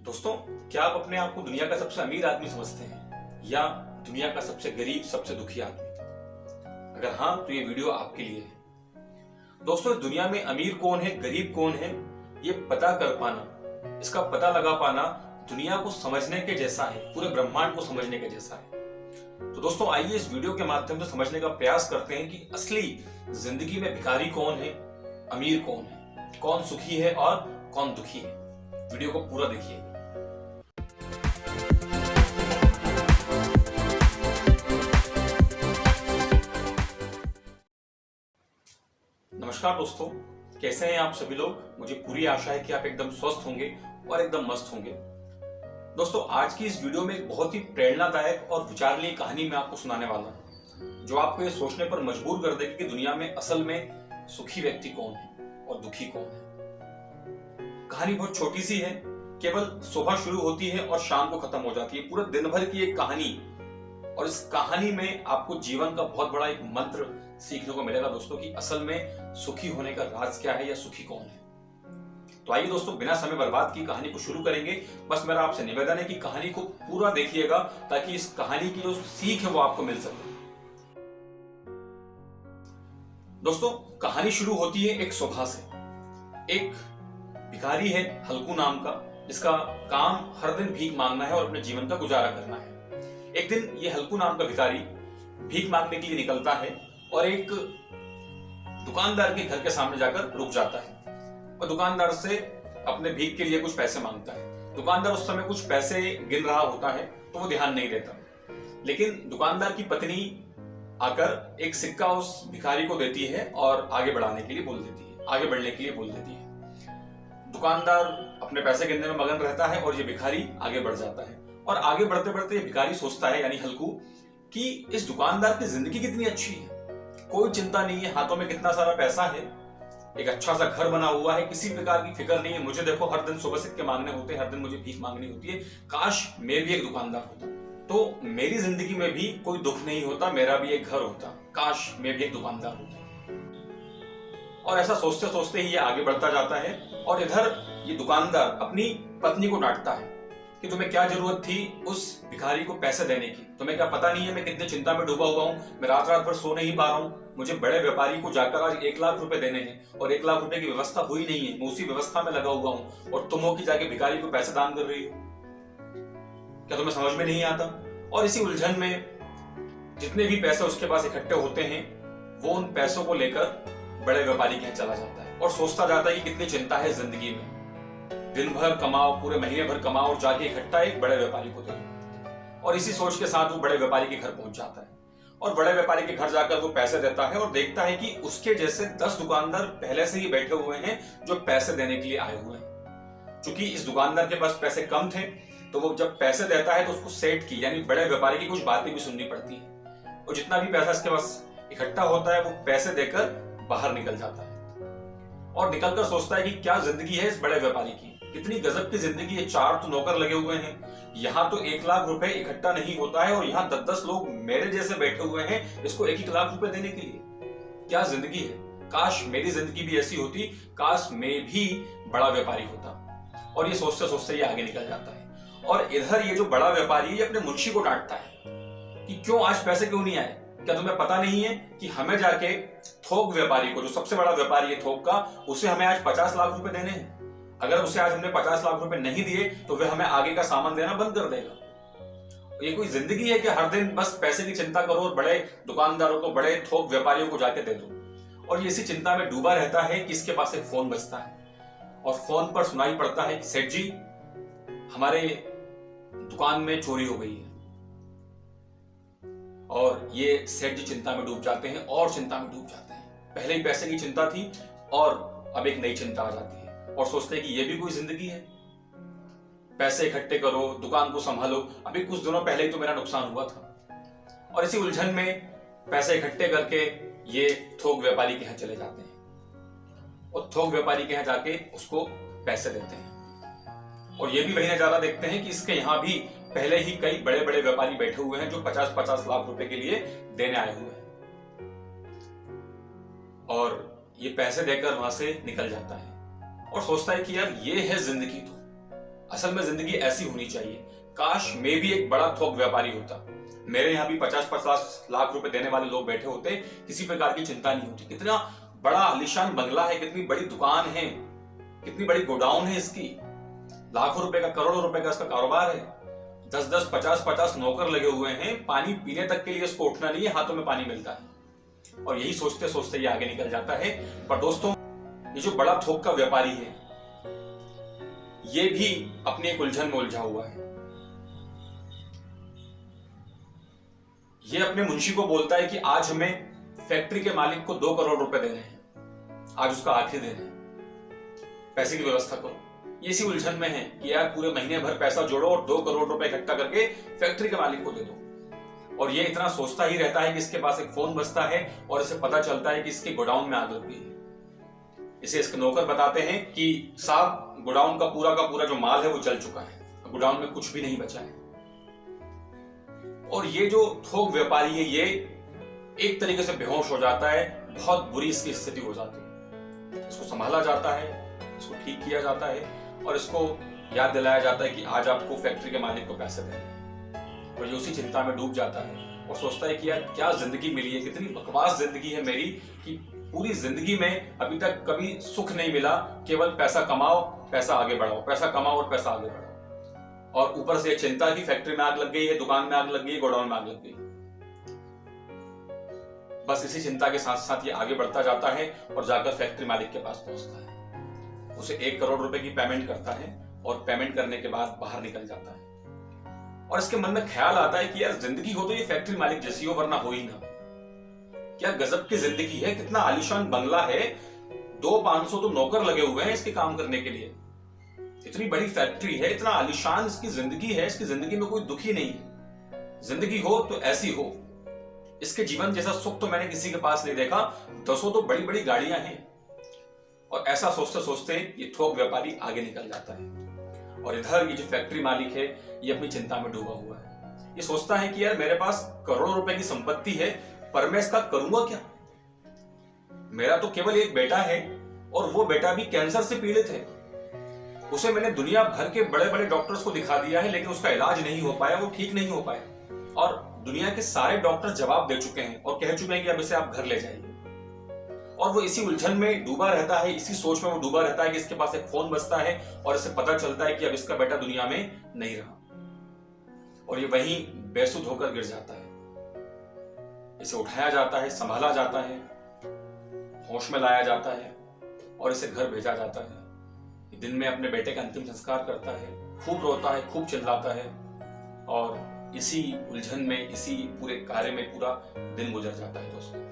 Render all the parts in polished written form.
दोस्तों, क्या आप अपने आप को दुनिया का सबसे अमीर आदमी समझते हैं या दुनिया का सबसे गरीब, सबसे दुखी आदमी? अगर हाँ, तो ये वीडियो आपके लिए है। दोस्तों, इस दुनिया में अमीर कौन है, गरीब कौन है, ये पता कर पाना, इसका पता लगा पाना दुनिया को समझने के जैसा है, पूरे ब्रह्मांड को समझने के जैसा है। तो दोस्तों, आइए इस वीडियो के माध्यम से समझने का प्रयास करते हैं कि असली जिंदगी में भिखारी कौन है, अमीर कौन है, कौन सुखी है और कौन दुखी है। वीडियो को पूरा देखिए। नमस्कार दोस्तों, कैसे हैं आप सभी लोग? मुझे पूरी आशा है कि आप एकदम स्वस्थ होंगे और एकदम मस्त होंगे। दोस्तों, आज की इस वीडियो में एक बहुत ही प्रेरणादायक और विचारणीय कहानी मैं आपको सुनाने वाला हूं, जो आपको ये सोचने पर मजबूर कर देगी कि दुनिया में असल में सुखी व्यक्ति कौन है और दुखी कौन है। कहानी बहुत छोटी सी है, केवल सुबह शुरू होती है और शाम को खत्म हो जाती है। पूरे दिन भर की एक कहानी, और इस कहानी में आपको जीवन का बहुत बड़ा एक मंत्र सीखने को मिलेगा दोस्तों, कि असल में सुखी होने का राज क्या है या सुखी कौन है। तो आइए दोस्तों, बिना समय बर्बाद की कहानी को शुरू करेंगे। बस मेरा आपसे निवेदन है कि कहानी को पूरा देखिएगा, ताकि इस कहानी की जो सीख है वो आपको मिल सके। दोस्तों, कहानी शुरू होती है एक सुबह से। एक भिखारी है हल्कू नाम का, जिसका काम हर दिन भीख मांगना है और अपने जीवन का गुजारा करना है। एक दिन ये हल्कू नाम का भिखारी भीख मांगने के लिए निकलता है और एक दुकानदार के घर के सामने जाकर रुक जाता है और दुकानदार से अपने भीख के लिए कुछ पैसे मांगता है। दुकानदार उस समय कुछ पैसे गिन रहा होता है, तो वो ध्यान नहीं देता। लेकिन दुकानदार की पत्नी आकर एक सिक्का उस भिखारी को देती है और आगे बढ़ने के लिए बोल देती है। दुकानदार अपने पैसे गिनने में मगन रहता है और ये भिखारी आगे बढ़ जाता है। और आगे बढ़ते बढ़ते भिखारी सोचता है, यानी हल्कू, कि इस दुकानदार की जिंदगी कितनी अच्छी है, कोई चिंता नहीं है, हाथों में कितना सारा पैसा है, एक अच्छा सा घर बना हुआ है, किसी प्रकार की फिक्र नहीं है। मुझे देखो, हर दिन सुबह सिक्के मांगने होते हैं, हर दिन मुझे भीख मांगनी होती है। काश मैं भी एक दुकानदार होता, तो मेरी जिंदगी में भी कोई दुख नहीं होता, मेरा भी एक घर होता। काश मैं भी एक दुकानदार होता। और ऐसा सोचते सोचते ही ये आगे बढ़ता जाता है। और इधर ये दुकानदार अपनी पत्नी को डांटता है कि तुम्हें क्या जरूरत थी उस भिखारी को पैसे देने की? तुम्हें क्या पता नहीं है मैं कितनी चिंता में डूबा हुआ हूँ? मैं रात रात भर सो नहीं पा रहा हूँ। मुझे बड़े व्यापारी को जाकर आज 1 लाख रुपए देने हैं और 1 लाख रुपए की व्यवस्था हुई नहीं है। मैं उसी व्यवस्था में लगा हुआ हूँ और तुम हो कि जाके भिखारी को पैसे दान कर रही हो। क्या तुम्हें समझ में नहीं आता? और इसी उलझन में जितने भी पैसे उसके पास इकट्ठे होते हैं, वो उन पैसों को लेकर बड़े व्यापारी के यहाँ चला जाता है और सोचता जाता है कि कितनी चिंता है जिंदगी में। दिन भर कमाओ, पूरे महीने भर कमाओ और जाके इकट्ठा एक बड़े व्यापारी को दे। और इसी सोच के साथ वो बड़े व्यापारी के घर पहुंच जाता है और बड़े व्यापारी के घर जाकर वो पैसे देता है और देखता है कि उसके जैसे 10 दुकानदार पहले से ही बैठे हुए हैं जो पैसे देने के लिए आए हुए हैं। क्योंकि इस दुकानदार के पास पैसे कम थे, तो वो जब पैसे देता है तो उसको सेठ की, यानी बड़े व्यापारी की कुछ बातें भी सुननी पड़ती है। और जितना भी पैसा इसके पास इकट्ठा होता है, वो पैसे देकर बाहर निकल जाता है और निकलकर सोचता है कि क्या जिंदगी है इस बड़े व्यापारी की, कितनी गजब की जिंदगी है। 4 तो नौकर लगे हुए हैं, यहाँ तो 1 लाख रुपए इकट्ठा नहीं होता है और यहाँ 10-10 लोग मेरे जैसे बैठे हुए हैं इसको 1-1 लाख रुपए देने के लिए। क्या जिंदगी है! काश मेरी जिंदगी भी ऐसी होती, काश मैं भी बड़ा व्यापारी होता। और ये सोचते सोचते ये आगे निकल जाता है। और इधर ये जो बड़ा व्यापारी है, ये अपने मुंशी को डांटता है कि क्यों आज पैसे क्यों नहीं आए? क्या तुम्हें पता नहीं है कि हमें जाके थोक व्यापारी को, जो सबसे बड़ा व्यापारी है थोक का, उसे हमें आज 50 लाख रुपए देने हैं। अगर उसे आज हमने 50 लाख रुपए नहीं दिए तो वह हमें आगे का सामान देना बंद कर देगा। ये कोई जिंदगी है कि हर दिन बस पैसे की चिंता करो और बड़े दुकानदारों को, बड़े थोक व्यापारियों को जाके दे दो। और ये इसी चिंता में डूबा रहता है कि इसके पास एक फोन बजता है और फोन पर सुनाई पड़ता है कि सेठ जी, हमारे दुकान में चोरी हो गई है। और ये सेठ जी चिंता में डूब जाते हैं और चिंता में डूब जाते हैं। पहले ही पैसे की चिंता थी और अब एक नई चिंता आ जाती है और सोचते हैं कि ये भी कोई जिंदगी है। पैसे इकट्ठे करो, दुकान को संभालो, अभी कुछ दिनों पहले ही तो मेरा नुकसान हुआ था। और इसी उलझन में पैसे इकट्ठे करके ये थोक व्यापारी के यहाँ चले जाते हैं और थोक व्यापारी के यहाँ जाके उसको पैसे देते हैं। और ये भी वही नजारा देखते हैं कि इसके यहाँ भी पहले ही कई बड़े बड़े व्यापारी बैठे हुए हैं जो 50-50 लाख रुपए के लिए देने आए हुए हैं। और ये पैसे देकर वहां से निकल जाता है और सोचता है कि यार ये है जिंदगी। तो असल में जिंदगी ऐसी होनी चाहिए। काश मैं भी एक बड़ा थोक व्यापारी होता, मेरे यहाँ भी 50-50 लाख रुपए देने वाले लोग बैठे होते, किसी प्रकार की चिंता नहीं होती। कितना बड़ा आलीशान बंगला है, कितनी बड़ी दुकान है, कितनी बड़ी गोडाउन है इसकी, लाखों रुपए का, करोड़ों रुपए का इसका कारोबार है। 10-10, 50-50 नौकर लगे हुए हैं, पानी पीने तक के लिए इसको उठना नहीं है, हाथों में पानी मिलता है। और यही सोचते सोचते ये आगे निकल जाता है। पर दोस्तों, ये जो बड़ा थोक का व्यापारी है, ये भी अपनी एक उलझन में उलझा हुआ है। ये अपने मुंशी को बोलता है कि आज हमें फैक्ट्री के मालिक को 2 करोड़ रुपए देने हैं, आज उसका आखिरी दिन है, पैसे की व्यवस्था करो। ये इसी उलझन में है कि यार पूरे महीने भर पैसा जोड़ो और 2 करोड़ रुपए इकट्ठा करके फैक्ट्री के मालिक को दे दो। और ये इतना सोचता ही रहता है कि इसके पास एक फोन बजता है और इसे पता चलता है कि इसके गोडाउन में आग लग गई है। इसे इसके नौकर बताते हैं कि साहब, गोडाउन का पूरा जो माल है वो जल चुका है, गोडाउन में कुछ भी नहीं बचा है। और ये जो थोक व्यापारी है, ये एक तरीके से बेहोश हो जाता है, बहुत बुरी इसकी स्थिति हो जाती है। इसको संभाला जाता है, इसको ठीक किया जाता है और इसको याद दिलाया जाता है कि आज आपको फैक्ट्री के मालिक को पैसे देने हैं। और ये उसी चिंता में डूब जाता है और सोचता है कि यार क्या जिंदगी मिली है, कितनी बकवास जिंदगी है मेरी, कि पूरी जिंदगी में अभी तक कभी सुख नहीं मिला, केवल पैसा कमाओ, पैसा आगे बढ़ाओ, पैसा कमाओ और पैसा आगे बढ़ाओ। और ऊपर से चिंता की फैक्ट्री में आग लग गई है, दुकान में आग लग गई है, गोडाउन में आग लग गई है। बस इसी चिंता के साथ साथ ये आगे बढ़ता जाता है और जाकर फैक्ट्री मालिक के पास पहुंचता है। उसे 1 करोड़ रुपए की पेमेंट करता है और पेमेंट करने के बाद बाहर निकल जाता है। और इसके मन में ख्याल आता है कि यार जिंदगी हो तो ये फैक्ट्री मालिक जैसी हो, वरना हो ही ना। क्या गजब की जिंदगी है, कितना आलीशान बंगला है, 200-500 तो नौकर लगे हुए हैं इसके काम करने के लिए, इतनी बड़ी फैक्ट्री है, इतना आलीशान इसकी जिंदगी है, इसकी जिंदगी में कोई दुखी नहीं है। जिंदगी हो तो ऐसी हो, इसके जीवन जैसा सुख तो मैंने किसी के पास नहीं देखा, 10 तो बड़ी बड़ी गाड़ियां हैं। और ऐसा सोचते सोचते ये थोक व्यापारी आगे निकल जाता है। और इधर ये जो फैक्ट्री मालिक है, ये अपनी चिंता में डूबा हुआ है। ये सोचता है कि यार मेरे पास करोड़ों रुपए की संपत्ति है, पर मैं इसका करूंगा क्या? मेरा तो केवल एक बेटा है और वो बेटा भी कैंसर से पीड़ित है। उसे मैंने दुनिया भर के बड़े बड़े डॉक्टर्स को दिखा दिया है, लेकिन उसका इलाज नहीं हो पाया, वो ठीक नहीं हो पाया। और दुनिया के सारे डॉक्टर जवाब दे चुके हैं और कह चुके हैं कि अब इसे आप घर ले जाइए। और वो इसी उलझन में डूबा रहता है, इसी सोच में वो डूबा रहता है कि इसके पास एक फोन बजता है और इसे पता चलता है कि अब इसका बेटा दुनिया में नहीं रहा। और ये वहीं बेसुध होकर गिर जाता है। इसे उठाया जाता है, संभाला जाता है, होश में लाया जाता है और इसे घर भेजा जाता है। दिन में अपने बेटे का अंतिम संस्कार करता है, खूब रोता है, खूब चिल्लाता है और इसी उलझन में, इसी पूरे कार्य में पूरा दिन गुजर जाता है। दोस्तों,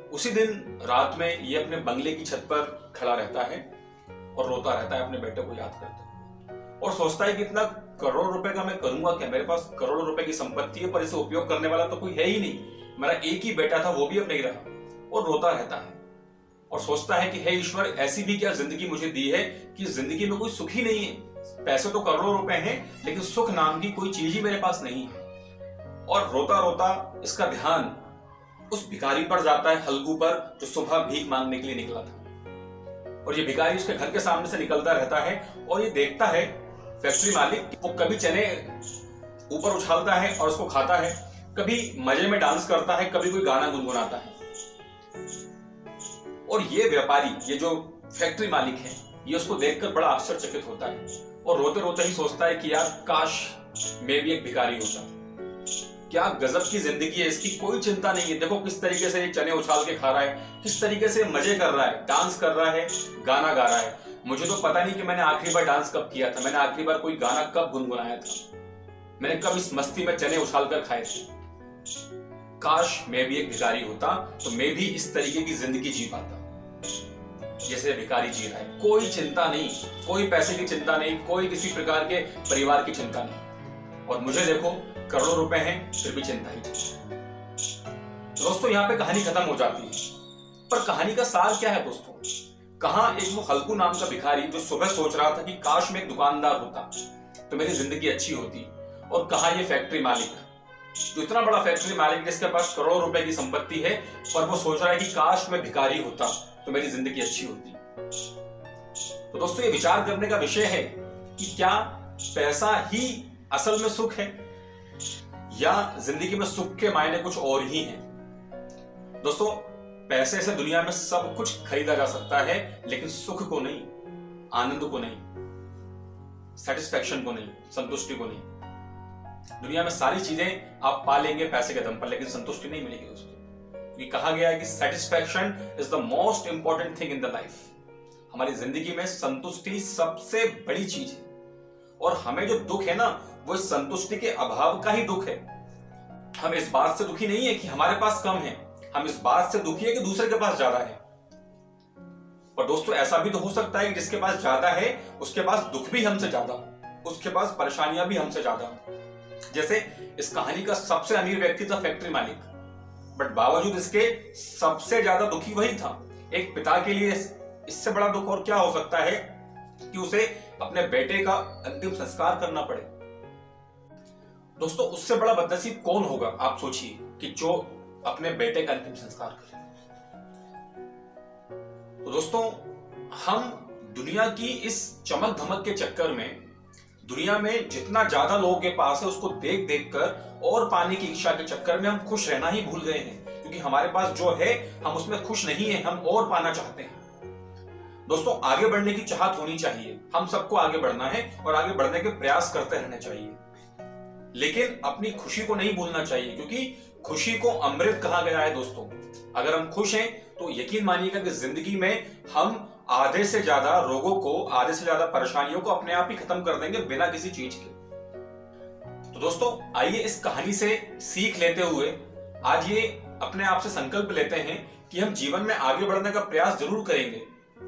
उसी दिन रात में ये अपने बंगले की छत पर खड़ा रहता है और रोता रहता है, अपने बेटे को याद करता है और सोचता है कि इतना करोड़ रुपए का मैं करूंगा क्या? मेरे पास करोड़ों रुपए की संपत्ति है, पर इसे उपयोग करने वाला तो कोई है ही नहीं। मेरा एक ही बेटा था, वो भी अब नहीं रहा। और रोता रहता है और सोचता है कि हे ईश्वर, ऐसी भी क्या जिंदगी मुझे दी है कि जिंदगी में कोई सुख ही नहीं है। पैसे तो करोड़ों रुपए हैं, लेकिन सुख नाम की कोई चीज ही मेरे पास नहीं है। और रोता रोता इसका ध्यान उस भिखारी पर जाता है, हल्गू पर, जो सुबह भीख मांगने के लिए निकला था। और ये भिखारी उसके घर के सामने से निकलता रहता है और ये देखता है फैक्ट्री मालिक, वो कभी चने ऊपर उछालता है और उसको खाता है, कभी मजे में डांस करता है, कभी कोई गाना गुनगुनाता है। और ये व्यापारी, ये जो फैक्ट्री मालिक है, ये उसको देखकर बड़ा आश्चर्यचकित होता है और रोते रोते ही सोचता है कि यार काश मैं भी एक भिखारी होता। क्या गजब की जिंदगी है इसकी, कोई चिंता नहीं है। देखो किस तरीके से ये चने उछाल के खा रहा है, किस तरीके से मजे कर रहा है, डांस कर रहा है, गाना गा रहा है। मुझे तो पता नहीं कि मैंने आखिरी बार डांस कब किया था, मैंने आखिरी बार कोई गाना कब गुनगुनाया था, मैंने कब इस मस्ती में चने उछाल कर खाए थे। काश मैं भी एक भिखारी होता तो मैं भी इस तरीके की जिंदगी जी पाता जैसे भिखारी जी रहा है। कोई चिंता नहीं, कोई पैसे की चिंता नहीं, कोई किसी प्रकार के परिवार की चिंता नहीं। और मुझे देखो करोड़ों रुपए हैं, फिर भी चिंता ही। दोस्तों, यहाँ पे कहानी खत्म हो जाती है, पर कहानी का सार क्या है दोस्तों? कहाँ एक वो हल्कू नाम का भिखारी जो सुबह सोच रहा था कि काश मैं एक दुकानदार होता तो मेरी जिंदगी अच्छी होती, और कहाँ ये फैक्ट्री मालिक जो इतना बड़ा फैक्ट्री मालिक जिसके पास करोड़ों रुपए की संपत्ति है, पर वो सोच रहा है कि काश मैं भिखारी होता तो मेरी जिंदगी अच्छी होती। तो दोस्तों, ये विचार करने का विषय है कि क्या पैसा ही असल में सुख है या जिंदगी में सुख के मायने कुछ और ही हैं। दोस्तों, पैसे से दुनिया में सब कुछ खरीदा जा सकता है, लेकिन सुख को नहीं, आनंद को नहीं, सेटिस्फैक्शन को नहीं, संतुष्टि को नहीं। दुनिया में सारी चीजें आप पा लेंगे पैसे के दम पर, लेकिन संतुष्टि नहीं मिलेगी दोस्तों। क्योंकि कहा गया है कि satisfaction is the most important thing in the life. हमारी जिंदगी में संतुष्टि सबसे बड़ी चीज है, और हमें जो दुख है ना, वो संतुष्टि के अभाव का ही दुख है। हम इस बात से दुखी नहीं है कि हमारे पास कम है, हम इस बात से दुखी है कि दूसरे के पास ज्यादा है। और दोस्तों, ऐसा भी तो हो सकता है कि जिसके पास ज्यादा है उसके पास दुख भी हमसे ज्यादा, उसके पास परेशानियां भी हमसे ज्यादा। जैसे इस कहानी का सबसे अमीर व्यक्ति था फैक्ट्री मालिक, बट बावजूद इसके सबसे ज्यादा दुखी वही था। एक पिता के लिए इससे बड़ा दुख और क्या हो सकता है कि उसे अपने बेटे का अंतिम संस्कार करना पड़े। दोस्तों, उससे बड़ा बदनसीब कौन होगा आप सोचिए, कि जो अपने बेटे का अंतिम संस्कार करे। तो दोस्तों, हम दुनिया की इस चमक धमक के चक्कर में, दुनिया में जितना ज्यादा लोगों के पास है उसको देख देख कर और पाने की इच्छा के चक्कर में हम खुश रहना ही भूल गए हैं। क्योंकि हमारे पास जो है हम उसमें खुश नहीं है, हम और पाना चाहते हैं। दोस्तों, आगे बढ़ने की चाहत होनी चाहिए, हम सबको आगे बढ़ना है और आगे बढ़ने के प्रयास करते रहने चाहिए, लेकिन अपनी खुशी को नहीं भूलना चाहिए, क्योंकि खुशी को अमृत कहा गया है। दोस्तों, अगर हम खुश हैं तो यकीन मानिएगा कि जिंदगी में हम आधे से ज्यादा रोगों को, आधे से ज्यादा परेशानियों को अपने आप ही खत्म कर देंगे बिना किसी चीज के। तो दोस्तों, आइए इस कहानी से सीख लेते हुए आज ये अपने आप से संकल्प लेते हैं कि हम जीवन में आगे बढ़ने का प्रयास जरूर करेंगे,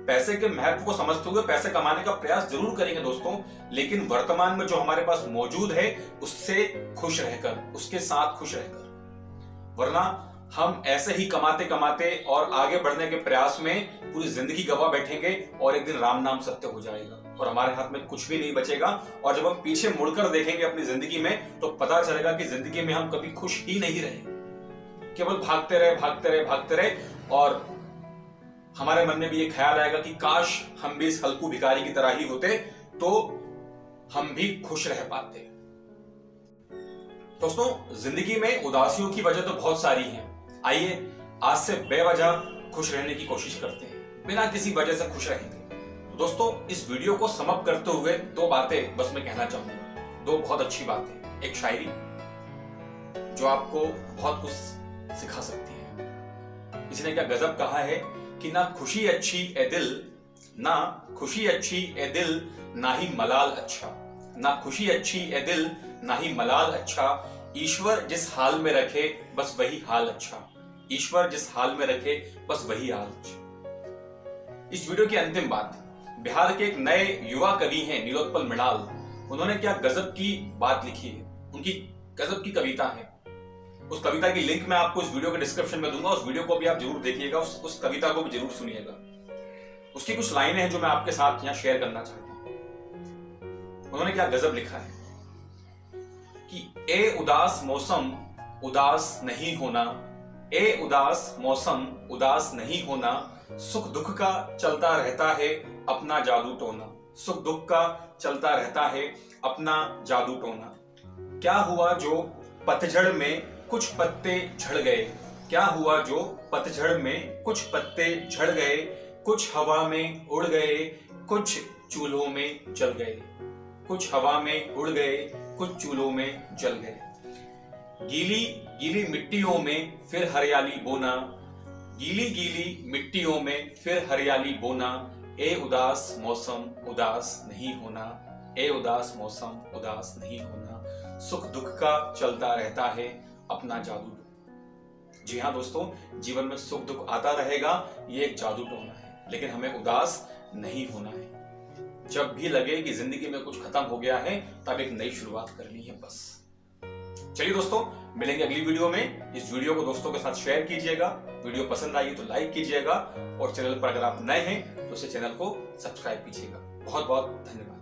पैसे के महत्व को समझते हुए पैसे कमाने का प्रयास जरूर करेंगे दोस्तों, लेकिन वर्तमान में जो हमारे पास मौजूद है उससे खुश रहकर, उसके साथ खुश रहकर। वरना हम ऐसे ही कमाते कमाते और आगे बढ़ने के प्रयास में पूरी जिंदगी गवा बैठेंगे और एक दिन राम नाम सत्य हो जाएगा और हमारे हाथ में कुछ भी नहीं बचेगा। और जब हम पीछे मुड़कर देखेंगे अपनी जिंदगी में तो पता चलेगा कि जिंदगी में हम कभी खुश ही नहीं रहे, केवल भागते रहे भागते रहे भागते रहे। और हमारे मन में भी ये ख्याल आएगा कि काश हम भी इस हल्कू भिखारी की तरह ही होते तो हम भी खुश रह पाते। दोस्तों, जिंदगी में उदासियों की वजह तो बहुत सारी हैं। आइए आज से बेवजह खुश रहने की कोशिश करते हैं, बिना किसी वजह से खुश रहेंगे। तो दोस्तों, इस वीडियो को समाप्त करते हुए दो बातें बस मैं कहना चाहूंगा, दो बहुत अच्छी बातें। एक शायरी जो आपको बहुत कुछ सिखा सकती है। किसी ने क्या गजब कहा है कि ना खुशी अच्छी ए दिल, ना खुशी अच्छी ए दिल, ना ही मलाल अच्छा, ना खुशी अच्छी ए दिल, ना ही मलाल अच्छा, ईश्वर जिस हाल में रखे बस वही हाल अच्छा, ईश्वर जिस हाल में रखे बस वही हाल अच्छा। इस वीडियो की अंतिम बात, बिहार के एक नए युवा कवि हैं नीलोत्पल मृणाल, उन्होंने क्या गजब की बात लिखी है, उनकी गजब की कविता है। उस कविता की लिंक मैं आपको इस वीडियो के डिस्क्रिप्शन में दूंगा, उस वीडियो को भी आप जरूर देखिएगा, उस कविता को भी जरूर सुनिएगा। उसकी कुछ लाइनें हैं जो मैं आपके साथ यहाँ शेयर करना चाहता हूं। उन्होंने क्या गजब लिखा है कि ए उदास मौसम उदास नहीं होना, ए उदास मौसम उदास नहीं होना, सुख दुख का चलता रहता है अपना जादू टोना, सुख दुख का चलता रहता है अपना जादू टोना। क्या हुआ जो पतझड़ में कुछ पत्ते झड़ गए, क्या हुआ जो पतझड़ में कुछ पत्ते झड़ गए, कुछ हवा में उड़ गए, कुछ चूल्हों में जल गए, कुछ हवा में उड़ गए, कुछ चूल्हों में जल गए। गीली गीली मिट्टियों में फिर हरियाली बोना, गीली गीली मिट्टियों में फिर हरियाली बोना, ए उदास मौसम उदास नहीं होना, ए उदास मौसम उदास नहीं होना, सुख दुख का चलता रहता है अपना जादू। जी हाँ दोस्तों, जीवन में सुख दुख आता रहेगा, ये एक जादू टोना है, लेकिन हमें उदास नहीं होना है। जब भी लगे कि जिंदगी में कुछ खत्म हो गया है तब एक नई शुरुआत करनी है बस। चलिए दोस्तों, मिलेंगे अगली वीडियो में। इस वीडियो को दोस्तों के साथ शेयर कीजिएगा, वीडियो पसंद आई तो लाइक कीजिएगा और चैनल पर अगर आप नए हैं तो इसे चैनल को सब्सक्राइब कीजिएगा। बहुत बहुत धन्यवाद।